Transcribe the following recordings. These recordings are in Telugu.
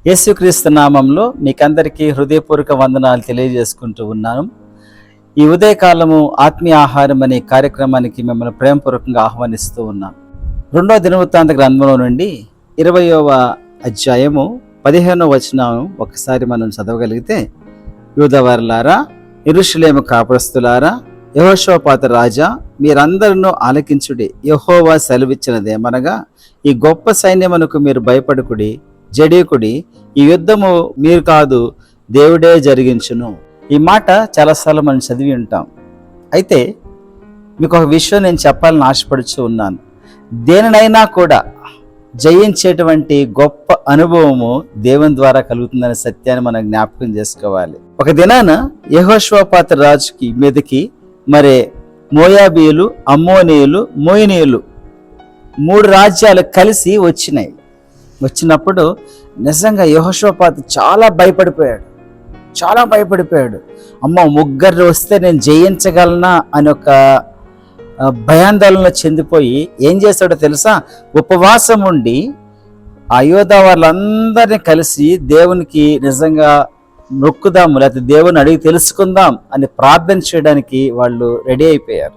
యేసుక్రీస్తు నామంలో మీకందరికీ హృదయపూర్వక వందనాలు తెలియజేసుకుంటూ ఉన్నాను. ఈ ఉదయకాలము ఆత్మీయ ఆహారం అనే కార్యక్రమానికి మిమ్మల్ని ప్రేమపూర్వకంగా ఆహ్వానిస్తూ ఉన్నాం. 2వ దినవృత్తాంత గ్రంథంలో నుండి 20వ అధ్యాయము 15వ వచనం ఒకసారి మనం చదవగలిగితే, యూదవారులారా, యెరూషలేము కాపురస్తులారా, యెహోషాపాతు రాజా, మీరందరూ ఆలకించుడి. యెహోవా సెలవిచ్చినదేమనగా, ఈ గొప్ప సైన్యమునకు మీరు భయపడకుడి, జడియకుడి. ఈ యుద్ధము మీరు కాదు, దేవుడే జరిగించును. ఈ మాట చాలాసార్లు మనం చదివి ఉంటాం. అయితే మీకు ఒక విషయం నేను చెప్పాలని ఆశపడుచు ఉన్నాను. దేనినైనా కూడా జయించేటువంటి గొప్ప అనుభవము దేవుని ద్వారా కలుగుతుందనే సత్యాన్ని మనం జ్ఞాపకం చేసుకోవాలి. ఒక దినాన యెహోషాపాతు రాజుకి మీదకి మరి మోయాబీయులు, అమ్మోనీయులు, మోయినీయులు 3 రాజ్యాలు కలిసి వచ్చినప్పుడు నిజంగా యెహోషాపాతు చాలా భయపడిపోయాడు. అమ్మ, 3 వస్తే నేను జయించగలనా అని ఒక భయాందోళన చెందిపోయి ఏం చేశాడో తెలుసా? ఉపవాసం ఉండి ఆ యోధా వాళ్ళందరినీ కలిసి దేవునికి నిజంగా మొక్కుదాము, లేకపోతే దేవుని అడిగి తెలుసుకుందాం అని ప్రార్థన చేయడానికి వాళ్ళు రెడీ అయిపోయారు.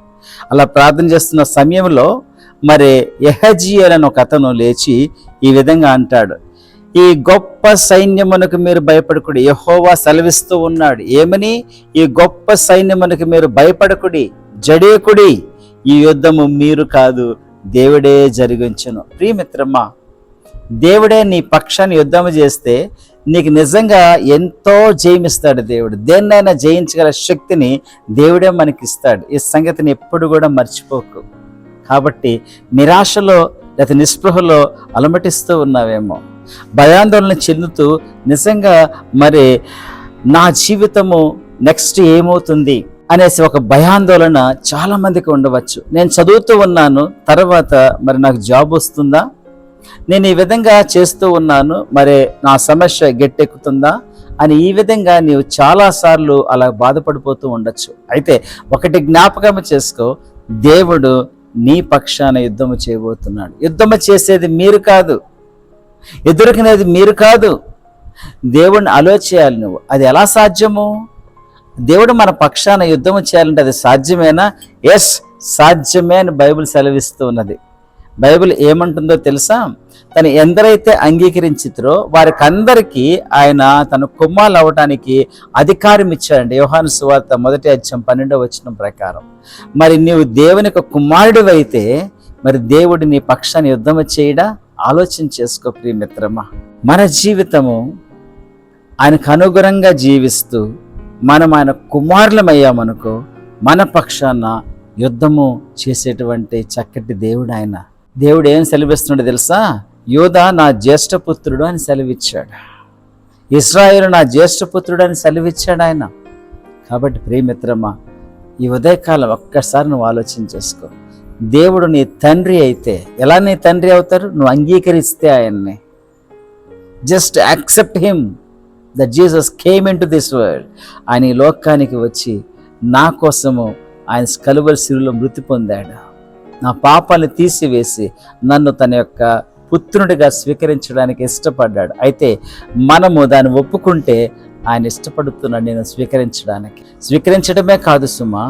అలా ప్రార్థన చేస్తున్న సమయంలో మరి యెహజీయేలు అని ఒక అతను లేచి ఈ విధంగా అంటాడు, ఈ గొప్ప సైన్యమునకు మీరు భయపడకుడి, యెహోవా సెలవిస్తూ ఉన్నాడు. ఏమని? ఈ గొప్ప సైన్యమునకు మీరు భయపడకుడి, జడేకుడి. ఈ యుద్ధము మీరు కాదు, దేవుడే జరిగించును. ప్రియమిత్రమా, దేవుడే నీ పక్షాన్ని యుద్ధము చేస్తే నీకు నిజంగా ఎంతో జయమిస్తాడు దేవుడు. దేన్నైనా జయించగల శక్తిని దేవుడే మనకిస్తాడు. ఈ సంగతిని ఎప్పుడు కూడా మర్చిపోకు. కాబట్టి నిరాశలో లేదా నిస్పృహలో అలమటిస్తూ ఉన్నావేమో, భయాందోళన చెందుతూ నిజంగా మరి నా జీవితము నెక్స్ట్ ఏమవుతుంది అనేసి ఒక భయాందోళన చాలా మందికి ఉండవచ్చు. నేను చదువుతూ ఉన్నాను, తర్వాత మరి నాకు జాబ్ వస్తుందా? నేను ఈ విధంగా చేస్తూ ఉన్నాను, మరి నా సమస్య గట్టెక్కుతుందా అని ఈ విధంగా నీవు చాలాసార్లు అలా బాధపడిపోతూ ఉండొచ్చు. అయితే ఒకటి జ్ఞాపకం చేసుకో, దేవుడు నీ పక్షాన యుద్ధము చేయబోతున్నాడు. యుద్ధము చేసేది మీరు కాదు, ఎదుర్కొనేది మీరు కాదు. దేవుడిని ఆలోచించాలి నువ్వు. అది ఎలా సాధ్యము? దేవుడు మన పక్షాన యుద్ధము చేయాలంటే అది సాధ్యమేనా? ఎస్, సాధ్యమే అని బైబిల్ సెలవిస్తూ ఉన్నది. బైబిల్ ఏమంటుందో తెలుసా? తను ఎందరైతే అంగీకరించిరో వారికి అందరికీ ఆయన తన కుమారులు అవ్వటానికి అధికారం ఇచ్చాడండి. యోహాను సువార్త 1వ అధ్యాయం 12వ వచనం ప్రకారం. మరి నీవు దేవుని యొక్క కుమారుడివైతే మరి దేవుడు నీ పక్షాన్ని యుద్ధము చేయడా? ఆలోచన చేసుకో ప్రియమిత్రమా. మన జీవితము ఆయనకు అనుగుణంగా జీవిస్తూ మనం ఆయన కుమారులమయ్యామనుకో, మన పక్షాన యుద్ధము చేసేటువంటి చక్కటి దేవుడు ఆయన. దేవుడు ఏం సెలవిస్తున్నాడో తెలుసా? యోధా నా జ్యేష్ఠపుత్రుడు అని సెలవిచ్చాడు, ఇశ్రాయేలు నా జ్యేష్ఠపుత్రుడు అని సెలవిచ్చాడు ఆయన. కాబట్టి ప్రియమిత్రమా, ఈ ఉదయకాలం ఒక్కసారి నువ్వు ఆలోచన చేసుకో. దేవుడు నీ తండ్రి అయితే ఎలా నీ తండ్రి అవుతారు? నువ్వు అంగీకరిస్తే ఆయన్ని. Just accept him that Jesus came in to this world. ఆయన ఈ లోకానికి వచ్చి నా కోసము ఆయన కలువరి శిలువలో మృతి పొందాడు. నా పాపాలను తీసివేసి నన్ను తన యొక్క పుత్రుడిగా స్వీకరించడానికి ఇష్టపడ్డాడు. అయితే మనము దాన్ని ఒప్పుకుంటే ఆయన ఇష్టపడుతున్నాడు నేను స్వీకరించడమే కాదు సుమా,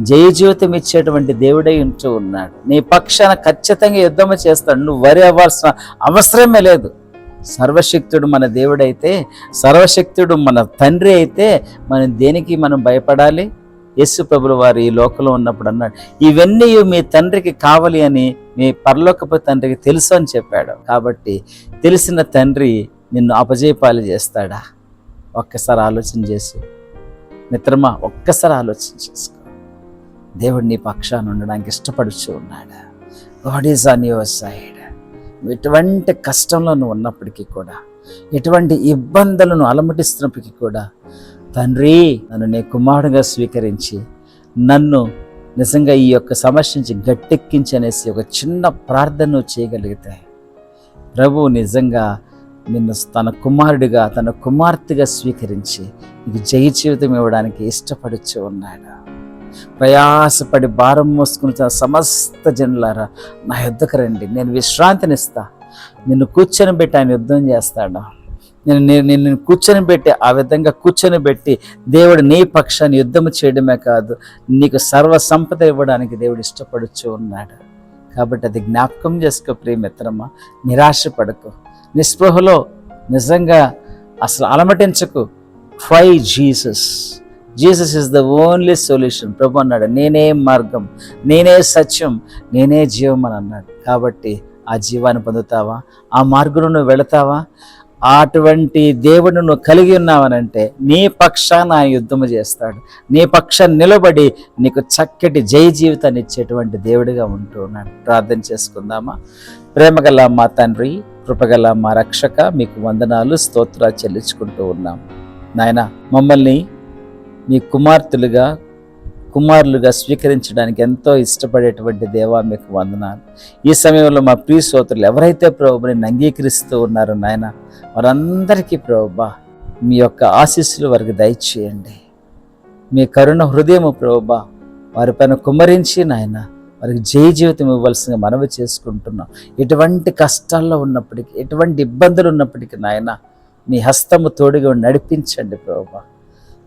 జయ జీవితం ఇచ్చేటువంటి దేవుడై ఉంటూ ఉన్నాడు. నీ పక్షాన ఖచ్చితంగా యుద్ధము చేస్తాడు. నువ్వు వరి అవ్వాల్సిన అవసరమే లేదు. సర్వశక్తుడు మన దేవుడైతే, సర్వశక్తుడు మన తండ్రి అయితే మనం దేనికి మనం భయపడాలి? యేసు ప్రభువు వారు ఈ లోకంలో ఉన్నప్పుడు అన్నాడు, ఇవన్నీ మీ తండ్రికి కావాలి అని మీ పరలోకపు తండ్రికి తెలుసు అని చెప్పాడు. కాబట్టి తెలిసిన తండ్రి నిన్ను అపజయపాలు చేస్తాడా? ఒక్కసారి ఆలోచన చేసి మిత్రమా, ఒక్కసారి ఆలోచన చేసుకో. దేవుడు నీ పక్షాన ఉండడానికి ఇష్టపడుచు ఉన్నాడు. God is on your side. ఎటువంటి కష్టంలో నువ్వు ఉన్నప్పటికీ కూడా, ఎటువంటి ఇబ్బందులను అలమటిస్తున్నప్పటికీ కూడా, తండ్రి నన్ను నీ కుమారుడిగా స్వీకరించి నన్ను నిజంగా ఈ యొక్క సమస్య నుంచి గట్టెక్కించి అనేసి ఒక చిన్న ప్రార్థన చేయగలిగితే ప్రభువు నిజంగా నిన్ను తన కుమారుడిగా, తన కుమార్తెగా స్వీకరించి నీకు జయ జీవితం ఇవ్వడానికి ఇష్టపడుచు ఉన్నాడు. ప్రయాసపడి భారం మోసుకుని సమస్త జనులారా నా యుద్ధకు రండి, నేను విశ్రాంతినిస్తా. నిన్ను కూర్చొని పెట్టి ఆయన యుద్ధం చేస్తాడు. నిన్ను కూర్చొని పెట్టి, ఆ విధంగా కూర్చొని పెట్టి దేవుడు నీ పక్షాన్ని యుద్ధము చేయడమే కాదు, నీకు సర్వ సంపద ఇవ్వడానికి దేవుడు ఇష్టపడుచు ఉన్నాడు. కాబట్టి అది జ్ఞాపకం చేసుకో ప్రియమిత్రమా. నిరాశపడకు, నిస్పృహలో నిజంగా అసలు అలమటించకు. Try Jesus. Jesus is the only solution. ప్రభు అన్నాడు, నేనే మార్గం, నేనే సత్యం, నేనే జీవం అని అన్నాడు. కాబట్టి ఆ జీవాన్ని పొందుతావా? ఆ మార్గంలో నువ్వు వెళతావా? అటువంటి దేవుడు నువ్వు కలిగి ఉన్నావనంటే నీ పక్షాన ఆయన యుద్ధము చేస్తాడు. నీ పక్షాన్ని నిలబడి నీకు చక్కటి జయ జీవితాన్ని ఇచ్చేటువంటి దేవుడిగా ఉంటూ ఉన్నాడు. ప్రార్థన చేసుకుందామా? ప్రేమగల మా తండ్రి, కృపగల మా రక్షక, మీకు వందనాలు, స్తోత్రాలు చెల్లించుకుంటూ ఉన్నాం. నాయన, మమ్మల్ని మీ కుమారులుగా స్వీకరించడానికి ఎంతో ఇష్టపడేటువంటి దేవా, మీకు వందనాలు. ఈ సమయంలో మా ప్రియ శ్రోతలు ఎవరైతే ప్రభువుని అంగీకరిస్తూ ఉన్నారో నాయన, వారందరికీ ప్రభువా మీ యొక్క ఆశీస్సులు వారికి దయచేయండి. మీ కరుణ హృదయము ప్రభువా వారిపైన కుమ్మరించి నాయన వారికి జయ జీవితం ఇవ్వాల్సిందిగా మనవి చేసుకుంటున్నాం. ఎటువంటి కష్టాల్లో ఉన్నప్పటికీ, ఎటువంటి ఇబ్బందులు ఉన్నప్పటికీ నాయన మీ హస్తము తోడుగా నడిపించండి ప్రభువా.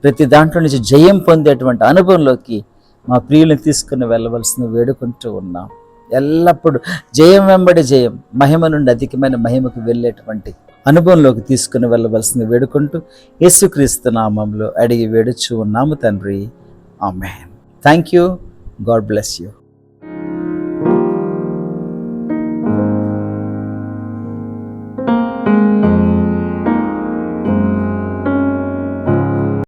ప్రతి దాంట్లో నుంచి జయం పొందేటువంటి అనుభవంలోకి మా ప్రియులను తీసుకుని వెళ్ళవలసిన వేడుకుంటూ ఉన్నాం. ఎల్లప్పుడూ జయం వెంబడి జయం, మహిమ నుండి అధికమైన మహిమకు వెళ్ళేటువంటి అనుభవంలోకి తీసుకుని వెళ్ళవలసిన వేడుకుంటూ యేసుక్రీస్తు నామములో అడిగి వేడుచు ఉన్నాము తండ్రి. Amen. Thank you. God bless you.